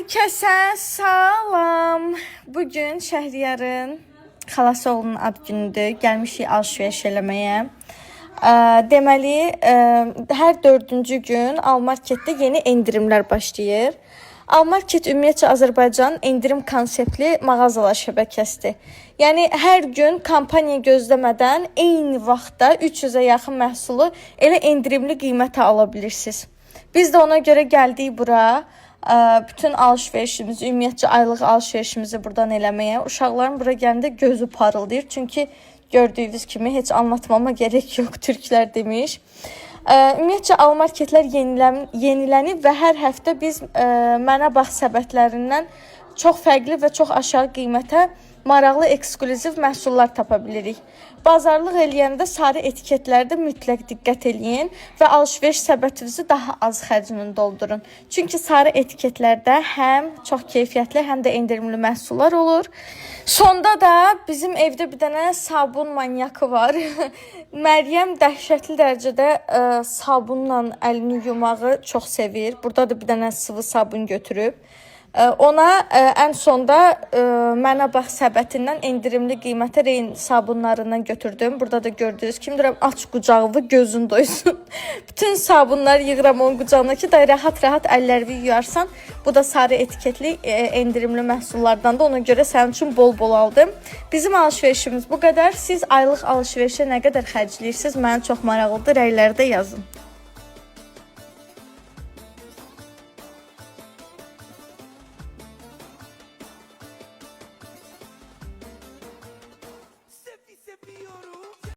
Hər kəsə salam. Bugün Şəhriyarın xalası oğlunun ad günüdür. Gəlmişik alış-veriş eləməyə. Deməli, hər 4-cü gün Almarketdə yeni endirimlər başlayır. Almarket ümumiyyətcə Azərbaycanın endirim konseptli mağazalar şəbəkəsidir. Yəni, hər gün kampaniya gözləmədən eyni vaxtda 300-ə yaxın məhsulu elə endirimli qiymətə ala bilirsiniz. Biz də ona görə gəldik bura. Bütün alış-verişimizi, ümumiyyətcə aylıq alış-verişimizi buradan eləməyə. Uşaqların bura gəndə gözü parıldayır. Çünki gördüyünüz kimi heç anlatmama gerek yox, türklər demiş. Ümumiyyətcə Almarketlər yenilənib və hər həftə biz Mənə Bax səbətlərindən çox fərqli və çox aşağı qiymətə maraqlı ekskluziv məhsullar tapa bilirik. Bazarlıq eləyəndə sarı etiketlərdə mütləq diqqət eləyin və alış-veriş səbətinizi daha az xərclə doldurun. Çünki sarı etiketlərdə həm çox keyfiyyətli, həm də endirimli məhsullar olur. Sonda da bizim evdə bir dənə sabun manyakı var. Məryəm dəhşətli dərəcədə sabunla əlini yumağı çox sevir. Burada da bir dənə sıvı sabun götürüb. Ona ən sonda Mənə Bax səbətindən endirimli qiymətə reyn sabunlarından götürdüm. Burada da gördüyünüz kimi deyirəm, aç qucağını gözün doysun. Bütün sabunları yığıram onun qucağına ki, da rahat-rahat əllərini yuyarsan. Bu da sarı etiketli endirimli məhsullardan da, ona görə sənin üçün bol-bol aldım. Bizim alış-verişimiz bu qədər. Siz aylıq alış-verişə nə qədər xərcləyirsiniz? Mənə çox maraqlıdır, rəylərdə yazın.